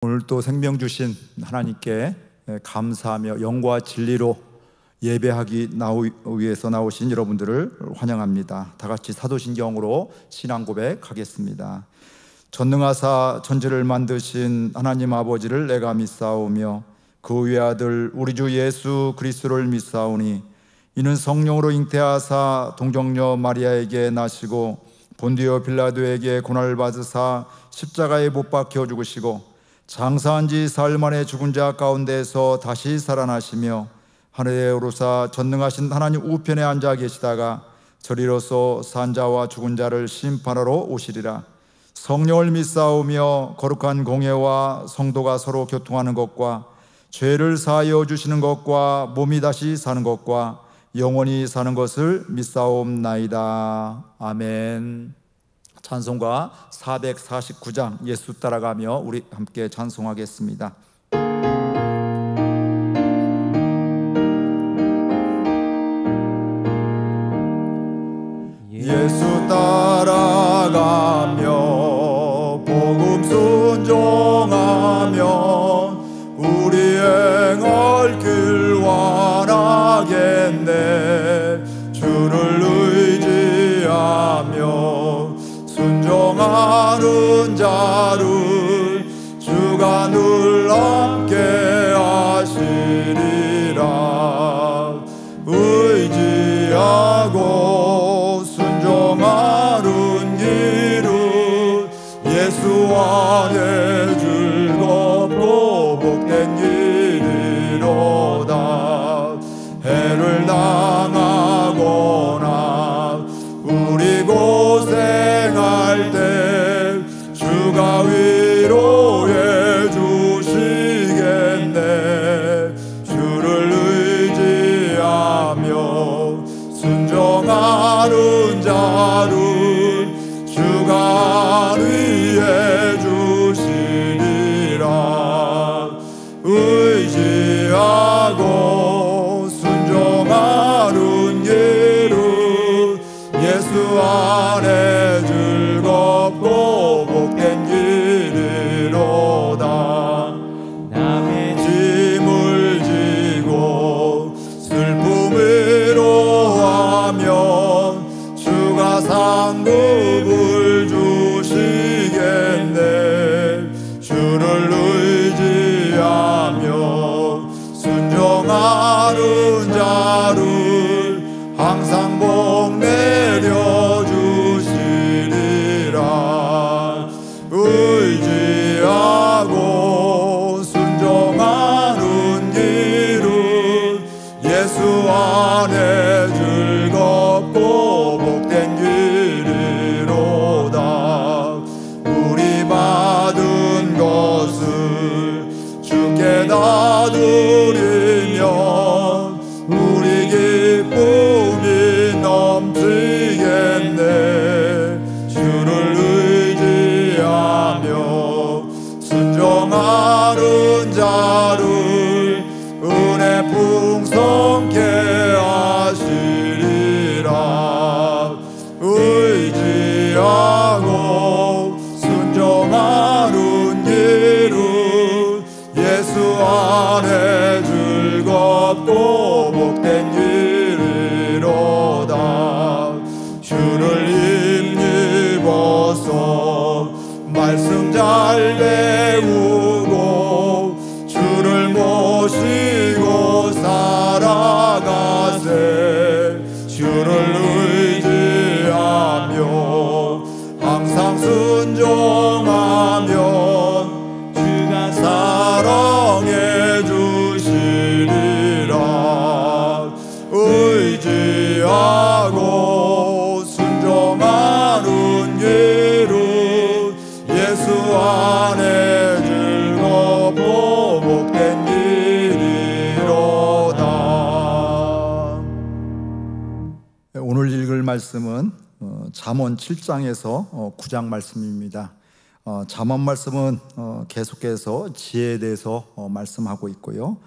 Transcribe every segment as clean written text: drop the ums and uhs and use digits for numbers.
오늘 또 생명 주신 하나님께 감사하며 영과 진리로 예배하기 위해서 나오신 여러분들을 환영합니다. 다 같이 사도신경으로 신앙 고백하겠습니다. 전능하사 천지를 만드신 하나님 아버지를 내가 믿사오며 그 외아들 우리 주 예수 그리스도를 믿사오니 이는 성령으로 잉태하사 동정녀 마리아에게 나시고 본디오 빌라도에게 고난을 받으사 십자가에 못 박혀 죽으시고 장사한 지 사흘 만에 죽은 자 가운데서 다시 살아나시며 하늘에 오르사 전능하신 하나님 우편에 앉아 계시다가 저리로서 산 자와 죽은 자를 심판하러 오시리라. 성령을 믿사오며 거룩한 공예와 성도가 서로 교통하는 것과 죄를 사하여 주시는 것과 몸이 다시 사는 것과 영원히 사는 것을 믿사옵나이다. 아멘. 찬송가 449장 예수 따라가며 우리 함께 찬송하겠습니다. 예수 따라가며 복음 순종하며 우리 행할 길 완하겠네. 주를 의지하며 순종하는 자를 주가 늘 함께 하시리라. 의지하고 순종하는 길은 예수 안에 즐겁고 복된 길이로다. 해를 당하거나 우리 고생할 때 주가 위로해 주시겠네. 주를 의지하며 순종하는 자를 주가 위해 주시리라. 의지하고 순종하는 길은 예수 안에 즐겁고 복된 길이로다. 남의 짐을 지고 슬픔 위로하면 주가 상급을 주시겠네. 주를 의지하며 순종하는 자를 항상 복 내려 주시리라. 의지하고 순종하는 길은 예수 안에 즐겁고 복된 길이로다. 우리 받은 것을 주께 다 드리면 우리 기쁨이 넘치겠네. 주를 의지하며 순종하는 자를 은혜 풍성케 하시리라. 의지하고 순종하는 길은 예수 안에 즐겁고 복된 길이로다. 주를 힘입어서 말씀 잘 배우고 주를 모시고 살아가세. 주를 의지하며 항상 순종하면 주가 사랑해 주시리라. 의지하고 순종하는 길은 예수 안에 즐겁고 복된 길이로다. 오늘 읽을 말씀은 잠언 7장에서 9장 말씀입니다. 잠언 말씀은 계속해서 지혜에 대해서 말씀하고 있고요.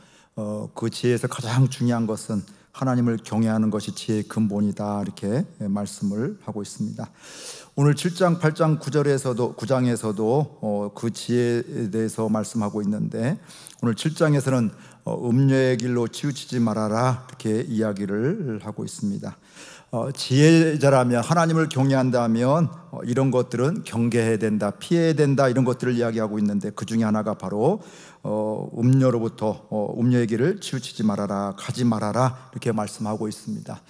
그 지혜에서 가장 중요한 것은 하나님을 경외하는 것이 지혜의 근본이다, 이렇게 말씀을 하고 있습니다. 오늘 7장, 8장, 9장에서도 그 지혜에 대해서 말씀하고 있는데, 오늘 7장에서는 음녀의 길로 치우치지 말아라, 이렇게 이야기를 하고 있습니다. 지혜자라면, 하나님을 경외한다면 이런 것들은 경계해야 된다, 피해야 된다, 이런 것들을 이야기하고 있는데, 그 중에 하나가 바로 음녀로부터 음녀의 길을 치우치지 말아라, 가지 말아라, 이렇게 말씀하고 있습니다.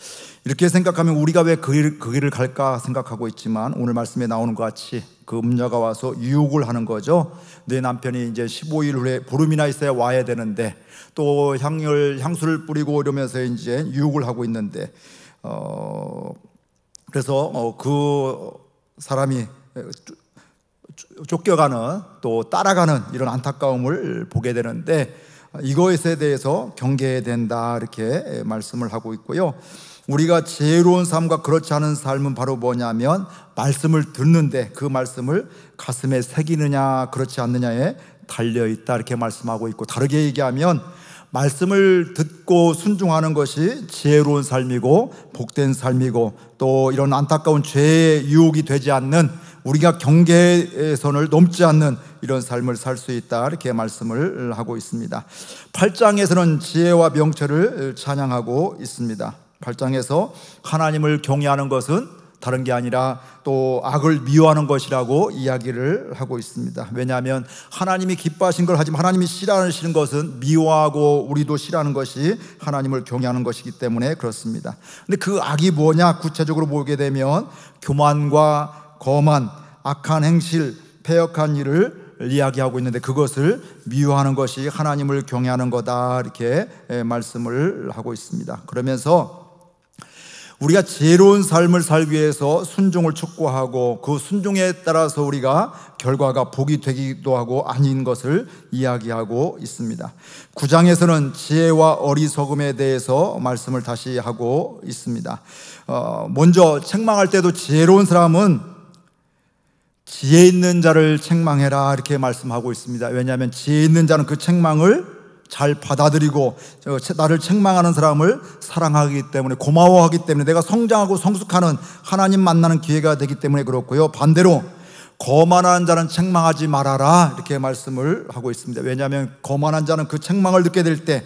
이렇게 생각하면 우리가 왜 그 길을 갈까 생각하고 있지만, 오늘 말씀에 나오는 것 같이 그 음녀가 와서 유혹을 하는 거죠. 내 남편이 이제 15일 후에 보름이나 있어야 와야 되는데, 또 향수를 뿌리고 이러면서 이제 유혹을 하고 있는데, 그래서 그 사람이 쫓겨가는, 또 따라가는 이런 안타까움을 보게 되는데, 이것에 대해서 경계해야 된다, 이렇게 말씀을 하고 있고요. 우리가 지혜로운 삶과 그렇지 않은 삶은 바로 뭐냐면, 말씀을 듣는데 그 말씀을 가슴에 새기느냐 그렇지 않느냐에 달려있다, 이렇게 말씀하고 있고, 다르게 얘기하면 말씀을 듣고 순종하는 것이 지혜로운 삶이고 복된 삶이고, 또 이런 안타까운 죄의 유혹이 되지 않는, 우리가 경계의 선을 넘지 않는 이런 삶을 살 수 있다, 이렇게 말씀을 하고 있습니다. 8장에서는 지혜와 명철을 찬양하고 있습니다. 8장에서 하나님을 경외하는 것은 다른 게 아니라 또 악을 미워하는 것이라고 이야기를 하고 있습니다. 왜냐하면 하나님이 기뻐하신 걸 하지만 하나님이 싫어하시는 것은 미워하고 우리도 싫어하는 것이 하나님을 경외하는 것이기 때문에 그렇습니다. 근데 그 악이 뭐냐, 구체적으로 보게 되면 교만과 거만, 악한 행실, 패역한 일을 이야기하고 있는데, 그것을 미워하는 것이 하나님을 경외하는 거다, 이렇게 말씀을 하고 있습니다. 그러면서 우리가 지혜로운 삶을 살기 위해서 순종을 촉구하고, 그 순종에 따라서 우리가 결과가 복이 되기도 하고 아닌 것을 이야기하고 있습니다. 9장에서는 지혜와 어리석음에 대해서 말씀을 다시 하고 있습니다. 먼저 책망할 때도 지혜로운 사람은 지혜 있는 자를 책망해라, 이렇게 말씀하고 있습니다. 왜냐하면 지혜 있는 자는 그 책망을 잘 받아들이고, 나를 책망하는 사람을 사랑하기 때문에, 고마워하기 때문에, 내가 성장하고 성숙하는, 하나님 만나는 기회가 되기 때문에 그렇고요. 반대로 거만한 자는 책망하지 말아라, 이렇게 말씀을 하고 있습니다. 왜냐하면 거만한 자는 그 책망을 듣게 될 때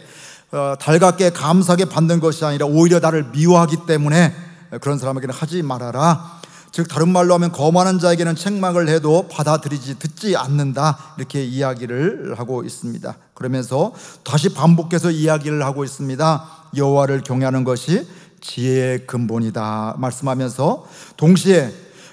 달갑게 감사하게 받는 것이 아니라 오히려 나를 미워하기 때문에 그런 사람에게는 하지 말아라. 즉 다른 말로 하면 거만한 자에게는 책망을 해도 듣지 않는다, 이렇게 이야기를 하고 있습니다. 그러면서 다시 반복해서 이야기를 하고 있습니다. 여호와를 경외하는 것이 지혜의 근본이다 말씀하면서, 동시에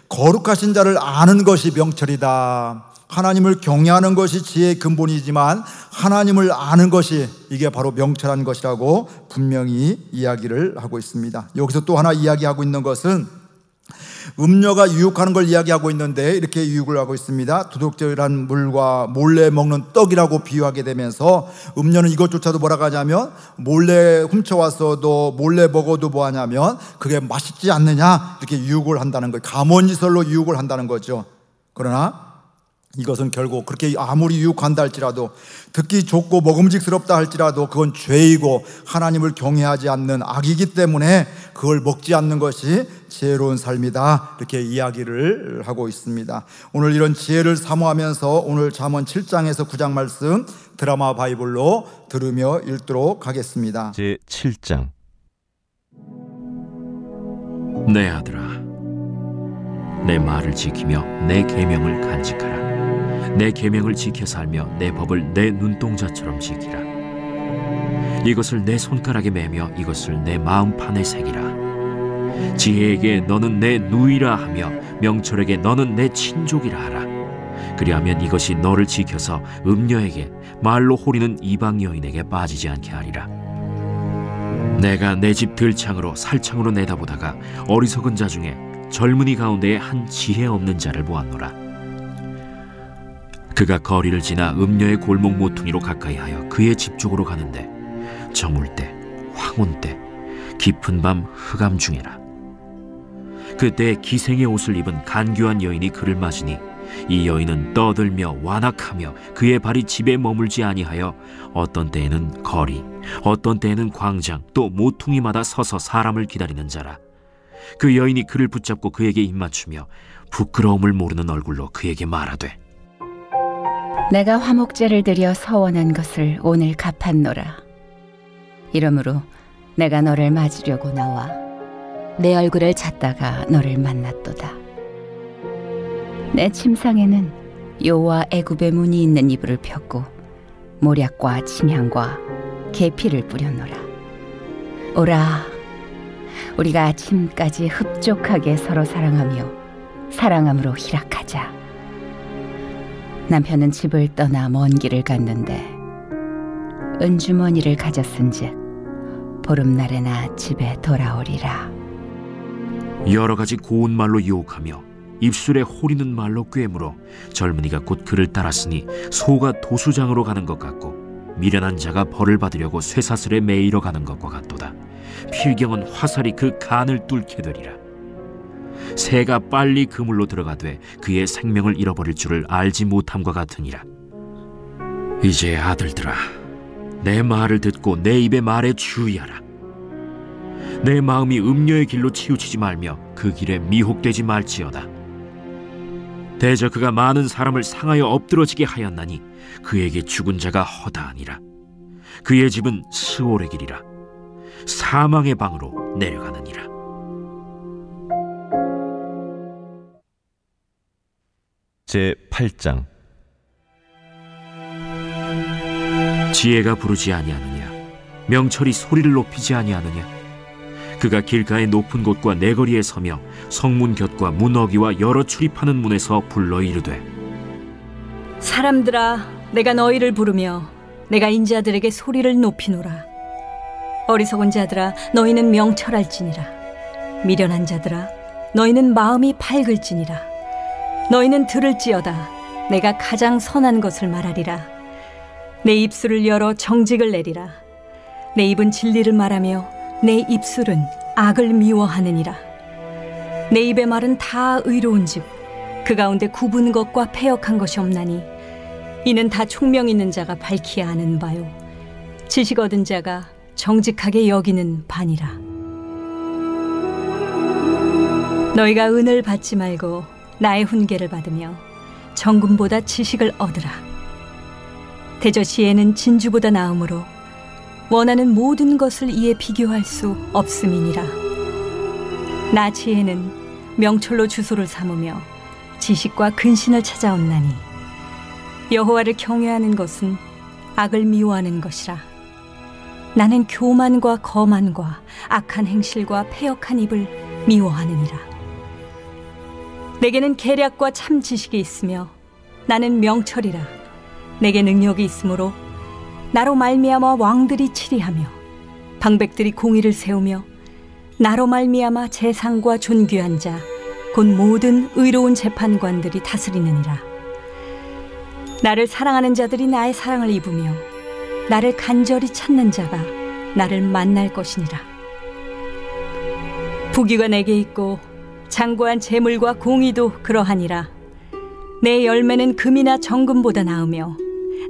거룩하신 자를 아는 것이 명철이다. 하나님을 경외하는 것이 지혜의 근본이지만 하나님을 아는 것이, 이게 바로 명철한 것이라고 분명히 이야기를 하고 있습니다. 여기서 또 하나 이야기하고 있는 것은, 음녀가 유혹하는 걸 이야기하고 있는데 이렇게 유혹을 하고 있습니다. 도둑질한 물과 몰래 먹는 떡이라고 비유하게 되면서, 음녀는 이것조차도 뭐라고 하냐면, 몰래 훔쳐왔어도 몰래 먹어도 뭐하냐면 그게 맛있지 않느냐, 이렇게 유혹을 한다는 거예요. 감언이설로 유혹을 한다는 거죠. 그러나 이것은 결국 그렇게 아무리 유혹한다 할지라도, 듣기 좋고 먹음직스럽다 할지라도 그건 죄이고 하나님을 경외하지 않는 악이기 때문에 그걸 먹지 않는 것이 지혜로운 삶이다, 이렇게 이야기를 하고 있습니다. 오늘 이런 지혜를 사모하면서 오늘 잠언 7장에서 9장 말씀 드라마 바이블로 들으며 읽도록 하겠습니다. 제7장. 내 아들아, 내 말을 지키며 내 계명을 간직하라. 내 계명을 지켜 살며 내 법을 내 눈동자처럼 지키라. 이것을 내 손가락에 매며 이것을 내 마음판에 새기라. 지혜에게 너는 내 누이라 하며 명철에게 너는 내 친족이라 하라. 그리하면 이것이 너를 지켜서 음녀에게, 말로 호리는 이방 여인에게 빠지지 않게 하리라. 내가 내 집 들창으로 살창으로 내다보다가 어리석은 자 중에 젊은이 가운데에 한 지혜 없는 자를 보았노라. 그가 거리를 지나 음녀의 골목 모퉁이로 가까이하여 그의 집 쪽으로 가는데, 저물 때, 황혼 때, 깊은 밤 흑암 중에라. 그때 기생의 옷을 입은 간교한 여인이 그를 맞으니 이 여인은 떠들며 완악하며 그의 발이 집에 머물지 아니하여 어떤 때에는 거리, 어떤 때에는 광장, 또 모퉁이마다 서서 사람을 기다리는 자라. 그 여인이 그를 붙잡고 그에게 입맞추며 부끄러움을 모르는 얼굴로 그에게 말하되, 내가 화목제를 드려 서원한 것을 오늘 갚았노라. 이러므로 내가 너를 맞으려고 나와 내 얼굴을 찾다가 너를 만났도다. 내 침상에는 요와 애굽의 문이 있는 이불을 폈고 모략과 침향과 계피를 뿌렸노라. 오라, 우리가 아침까지 흡족하게 서로 사랑하며 사랑함으로 희락하자. 남편은 집을 떠나 먼 길을 갔는데 은주머니를 가졌은즉 보름날에나 집에 돌아오리라. 여러 가지 고운 말로 유혹하며 입술에 호리는 말로 꿰물어 젊은이가 곧 그를 따랐으니 소가 도수장으로 가는 것 같고 미련한 자가 벌을 받으려고 쇠사슬에 매이러 가는 것과 같도다. 필경은 화살이 그 간을 뚫게 되리라. 새가 빨리 그물로 들어가되 그의 생명을 잃어버릴 줄을 알지 못함과 같으니라. 이제 아들들아, 내 말을 듣고 내 입의 말에 주의하라. 내 마음이 음녀의 길로 치우치지 말며 그 길에 미혹되지 말지어다. 대저 그가 많은 사람을 상하여 엎드러지게 하였나니 그에게 죽은 자가 허다하니라. 그의 집은 스올의 길이라. 사망의 방으로 내려가느니라. 제8장. 지혜가 부르지 아니하느냐? 명철이 소리를 높이지 아니하느냐? 그가 길가의 높은 곳과 내거리에 서며 성문 곁과 문어기와 여러 출입하는 문에서 불러 이르되, 사람들아, 내가 너희를 부르며 내가 인자들에게 소리를 높이노라. 어리석은 자들아, 너희는 명철할지니라. 미련한 자들아, 너희는 마음이 밝을지니라. 너희는 들을지어다. 내가 가장 선한 것을 말하리라. 내 입술을 열어 정직을 내리라. 내 입은 진리를 말하며 내 입술은 악을 미워하느니라. 내 입의 말은 다 의로운즉 그 가운데 굽은 것과 패역한 것이 없나니 이는 다 총명 있는 자가 밝히 아는 바요 지식 얻은 자가 정직하게 여기는 바니라. 너희가 은을 받지 말고 나의 훈계를 받으며 정금보다 지식을 얻으라. 대저 지혜는 진주보다 나음으로 원하는 모든 것을 이에 비교할 수 없음이니라. 나 지혜는 명철로 주소를 삼으며 지식과 근신을 찾아온나니 여호와를 경외하는 것은 악을 미워하는 것이라. 나는 교만과 거만과 악한 행실과 패역한 입을 미워하느니라. 내게는 계략과 참 지식이 있으며 나는 명철이라. 내게 능력이 있으므로 나로 말미암아 왕들이 치리하며 방백들이 공의를 세우며 나로 말미암아 재상과 존귀한 자 곧 모든 의로운 재판관들이 다스리느니라. 나를 사랑하는 자들이 나의 사랑을 입으며 나를 간절히 찾는 자가 나를 만날 것이니라. 부귀가 내게 있고 장구한 재물과 공의도 그러하니라. 내 열매는 금이나 정금보다 나으며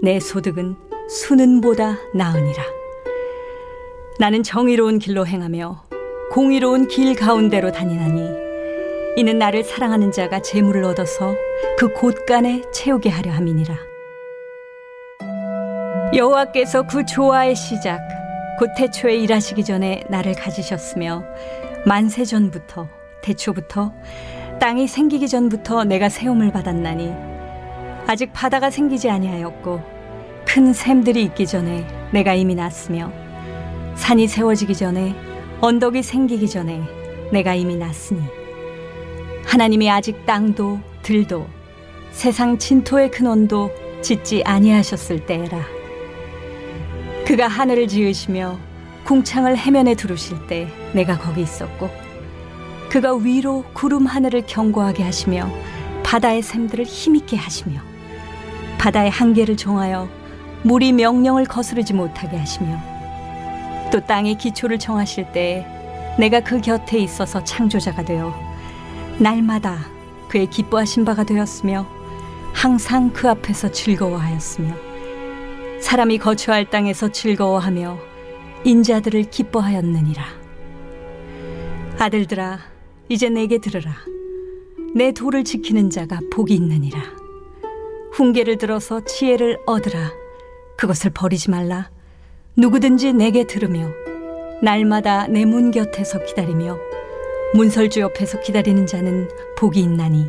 내 소득은 수는보다 나으니라. 나는 정의로운 길로 행하며 공의로운 길 가운데로 다니나니 이는 나를 사랑하는 자가 재물을 얻어서 그 곳간에 채우게 하려 함이니라. 여호와께서 그 조화의 시작 곧 태초에 일하시기 전에 나를 가지셨으며 만세 전부터 태초부터 땅이 생기기 전부터 내가 세움을 받았나니 아직 바다가 생기지 아니하였고 큰 샘들이 있기 전에 내가 이미 났으며 산이 세워지기 전에 언덕이 생기기 전에 내가 이미 났으니 하나님이 아직 땅도 들도 세상 진토의 근원도 짓지 아니하셨을 때라. 그가 하늘을 지으시며 궁창을 해면에 두르실 때 내가 거기 있었고 그가 위로 구름 하늘을 견고하게 하시며 바다의 샘들을 힘있게 하시며 바다의 한계를 정하여 물이 명령을 거스르지 못하게 하시며 또 땅의 기초를 정하실 때에 내가 그 곁에 있어서 창조자가 되어 날마다 그의 기뻐하신 바가 되었으며 항상 그 앞에서 즐거워하였으며 사람이 거처할 땅에서 즐거워하며 인자들을 기뻐하였느니라. 아들들아, 이제 내게 들으라. 내 도를 지키는 자가 복이 있느니라. 훈계를 들어서 지혜를 얻으라. 그것을 버리지 말라. 누구든지 내게 들으며 날마다 내 문 곁에서 기다리며 문설주 옆에서 기다리는 자는 복이 있나니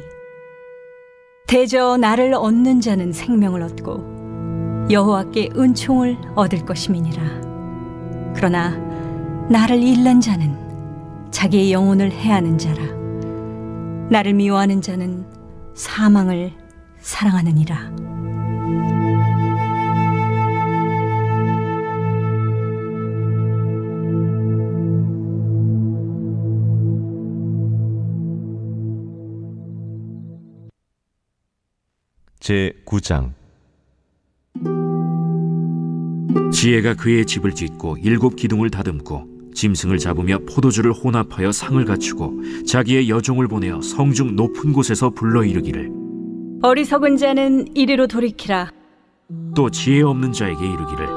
대저 나를 얻는 자는 생명을 얻고 여호와께 은총을 얻을 것임이니라. 그러나 나를 잃는 자는 자기의 영혼을 해하는 자라. 나를 미워하는 자는 사망을 사랑하느니라. 제9장. 지혜가 그의 집을 짓고 7 기둥을 다듬고 짐승을 잡으며 포도주를 혼합하여 상을 갖추고 자기의 여종을 보내어 성중 높은 곳에서 불러 이르기를 어리석은 자는 이리로 돌이키라. 또 지혜 없는 자에게 이르기를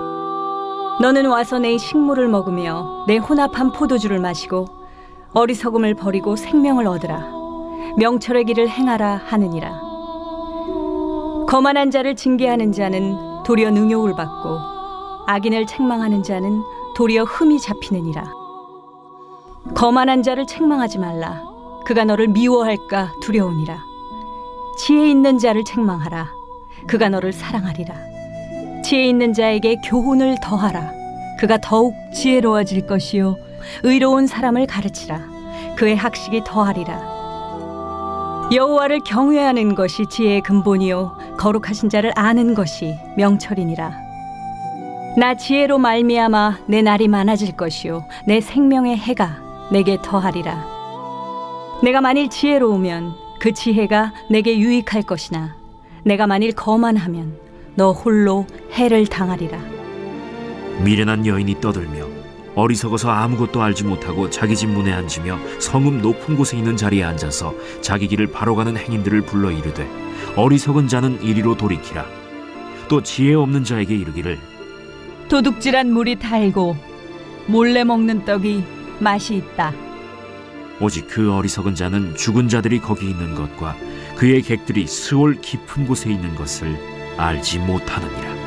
너는 와서 내 식물을 먹으며 내 혼합한 포도주를 마시고 어리석음을 버리고 생명을 얻으라. 명철의 길을 행하라 하느니라. 거만한 자를 징계하는 자는 도리어 능욕을 받고 악인을 책망하는 자는 도리어 흠이 잡히느니라. 거만한 자를 책망하지 말라. 그가 너를 미워할까 두려우니라. 지혜 있는 자를 책망하라. 그가 너를 사랑하리라. 지혜 있는 자에게 교훈을 더하라. 그가 더욱 지혜로워질 것이요 의로운 사람을 가르치라. 그의 학식이 더하리라. 여호와를 경외하는 것이 지혜의 근본이요 거룩하신 자를 아는 것이 명철이니라. 나 지혜로 말미암아 내 날이 많아질 것이요 내 생명의 해가 내게 더하리라. 내가 만일 지혜로우면 그 지혜가 내게 유익할 것이나 내가 만일 거만하면 너 홀로 해를 당하리라. 미련한 여인이 떠들며 어리석어서 아무것도 알지 못하고 자기 집 문에 앉으며 성읍 높은 곳에 있는 자리에 앉아서 자기 길을 바로 가는 행인들을 불러 이르되 어리석은 자는 이리로 돌이키라. 또 지혜 없는 자에게 이르기를 도둑질한 물이 달고 몰래 먹는 떡이 맛이 있다. 오직 그 어리석은 자는 죽은 자들이 거기 있는 것과 그의 객들이 스올 깊은 곳에 있는 것을 알지 못하느니라.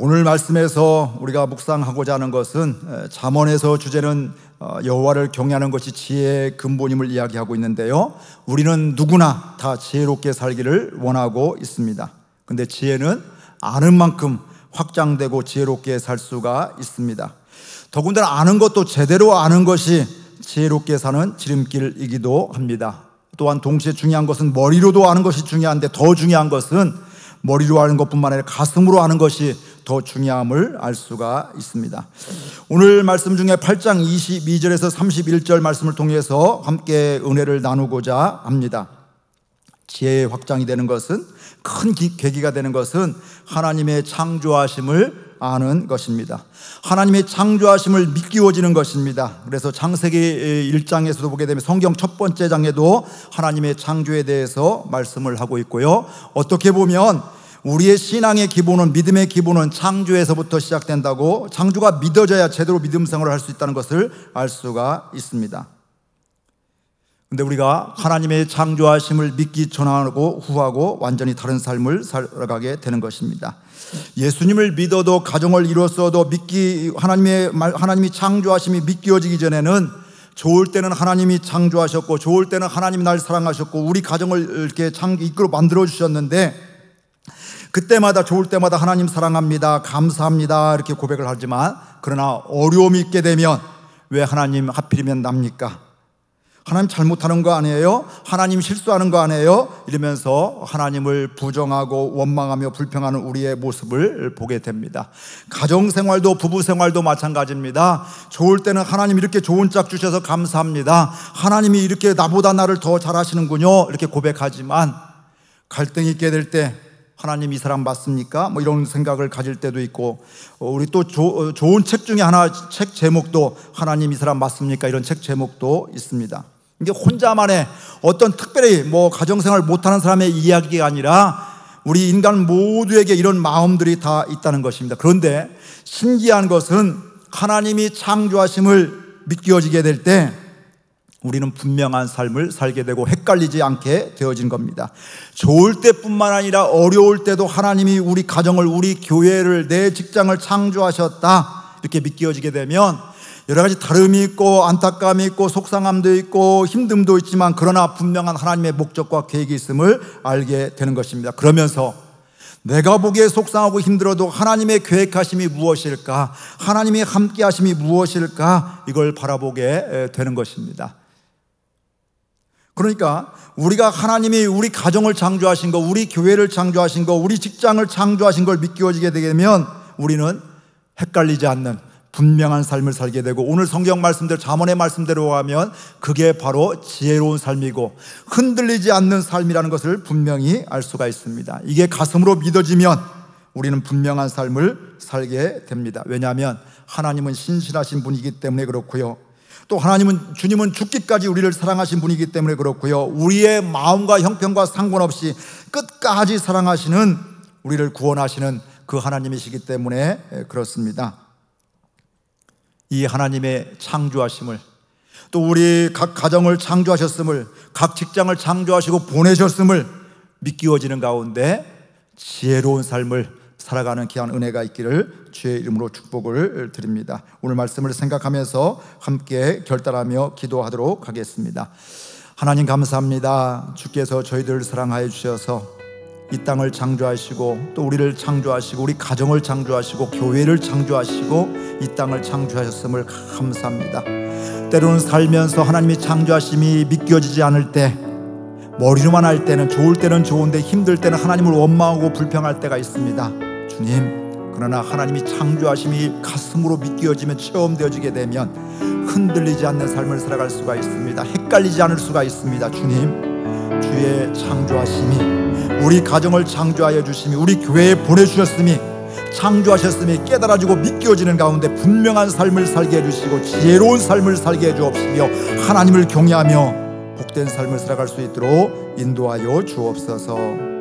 오늘 말씀에서 우리가 묵상하고자 하는 것은 잠언에서 주제는 여호와를 경외하는 것이 지혜의 근본임을 이야기하고 있는데요, 우리는 누구나 다 지혜롭게 살기를 원하고 있습니다. 근데 지혜는 아는 만큼 확장되고 지혜롭게 살 수가 있습니다. 더군다나 아는 것도 제대로 아는 것이 지혜롭게 사는 지름길이기도 합니다. 또한 동시에 중요한 것은 머리로도 아는 것이 중요한데 더 중요한 것은 머리로 아는 것뿐만 아니라 가슴으로 아는 것이 더 중요함을 알 수가 있습니다. 오늘 말씀 중에 8장 22절에서 31절 말씀을 통해서 함께 은혜를 나누고자 합니다. 지혜의 확장이 되는 것은, 큰 계기가 되는 것은 하나님의 창조하심을 아는 것입니다. 하나님의 창조하심을 믿기워지는 것입니다. 그래서 창세기 1장에서도 보게 되면 성경 첫 번째 장에도 하나님의 창조에 대해서 말씀을 하고 있고요, 어떻게 보면 우리의 신앙의 기본은, 믿음의 기본은 창조에서부터 시작된다고, 창조가 믿어져야 제대로 믿음 생활을 할 수 있다는 것을 알 수가 있습니다. 근데 우리가 하나님의 창조하심을 믿기 전하고 후하고 완전히 다른 삶을 살아가게 되는 것입니다. 예수님을 믿어도 가정을 이뤘어도 하나님이 창조하심이 믿겨지기 전에는 좋을 때는 하나님이 창조하셨고 좋을 때는 하나님이 날 사랑하셨고 우리 가정을 이렇게 이끌어 만들어 주셨는데, 그때마다 좋을 때마다 하나님 사랑합니다, 감사합니다 이렇게 고백을 하지만, 그러나 어려움이 있게 되면 왜 하나님 하필이면 납니까? 하나님 잘못하는 거 아니에요? 하나님 실수하는 거 아니에요? 이러면서 하나님을 부정하고 원망하며 불평하는 우리의 모습을 보게 됩니다. 가정생활도 부부생활도 마찬가지입니다. 좋을 때는 하나님 이렇게 좋은 짝 주셔서 감사합니다, 하나님이 이렇게 나보다 나를 더 잘하시는군요 이렇게 고백하지만, 갈등이 있게 될 때 하나님 이 사람 맞습니까? 뭐 이런 생각을 가질 때도 있고, 우리 또 좋은 책 중에 하나, 책 제목도 하나님 이 사람 맞습니까? 이런 책 제목도 있습니다. 이게 혼자만의 어떤 특별히 가정생활 못하는 사람의 이야기가 아니라 우리 인간 모두에게 이런 마음들이 다 있다는 것입니다. 그런데 신기한 것은 하나님이 창조하심을 믿겨지게 될 때 우리는 분명한 삶을 살게 되고 헷갈리지 않게 되어진 겁니다. 좋을 때뿐만 아니라 어려울 때도 하나님이 우리 가정을, 우리 교회를, 내 직장을 창조하셨다 이렇게 믿겨지게 되면 여러 가지 다름이 있고 안타까움이 있고 속상함도 있고 힘듦도 있지만 그러나 분명한 하나님의 목적과 계획이 있음을 알게 되는 것입니다. 그러면서 내가 보기에 속상하고 힘들어도 하나님의 계획하심이 무엇일까, 하나님의 함께하심이 무엇일까, 이걸 바라보게 되는 것입니다. 그러니까 우리가 하나님이 우리 가정을 창조하신 거, 우리 교회를 창조하신 거, 우리 직장을 창조하신 걸 믿겨지게 되면 우리는 헷갈리지 않는 분명한 삶을 살게 되고, 오늘 성경 말씀대로, 잠언의 말씀대로 하면 그게 바로 지혜로운 삶이고 흔들리지 않는 삶이라는 것을 분명히 알 수가 있습니다. 이게 가슴으로 믿어지면 우리는 분명한 삶을 살게 됩니다. 왜냐하면 하나님은 신실하신 분이기 때문에 그렇고요, 또 주님은 죽기까지 우리를 사랑하신 분이기 때문에 그렇고요, 우리의 마음과 형편과 상관없이 끝까지 사랑하시는, 우리를 구원하시는 그 하나님이시기 때문에 그렇습니다. 이 하나님의 창조하심을, 또 우리 각 가정을 창조하셨음을, 각 직장을 창조하시고 보내셨음을 믿기워지는 가운데 지혜로운 삶을 살아가는 귀한 은혜가 있기를 주의 이름으로 축복을 드립니다. 오늘 말씀을 생각하면서 함께 결단하며 기도하도록 하겠습니다. 하나님 감사합니다. 주께서 저희들을 사랑하여 주셔서 이 땅을 창조하시고 또 우리를 창조하시고 우리 가정을 창조하시고 교회를 창조하시고 이 땅을 창조하셨음을 감사합니다. 때로는 살면서 하나님이 창조하심이 믿겨지지 않을 때, 머리로만 할 때는, 좋을 때는 좋은데 힘들 때는 하나님을 원망하고 불평할 때가 있습니다. 주님, 그러나 하나님이 창조하심이 가슴으로 믿겨지면, 체험되어지게 되면 흔들리지 않는 삶을 살아갈 수가 있습니다. 헷갈리지 않을 수가 있습니다. 주님, 주의 창조하심이, 우리 가정을 창조하여 주심이, 우리 교회에 보내주셨음이, 창조하셨음이 깨달아지고 믿겨지는 가운데 분명한 삶을 살게 해주시고 지혜로운 삶을 살게 해주옵시며 하나님을 경외하며 복된 삶을 살아갈 수 있도록 인도하여 주옵소서.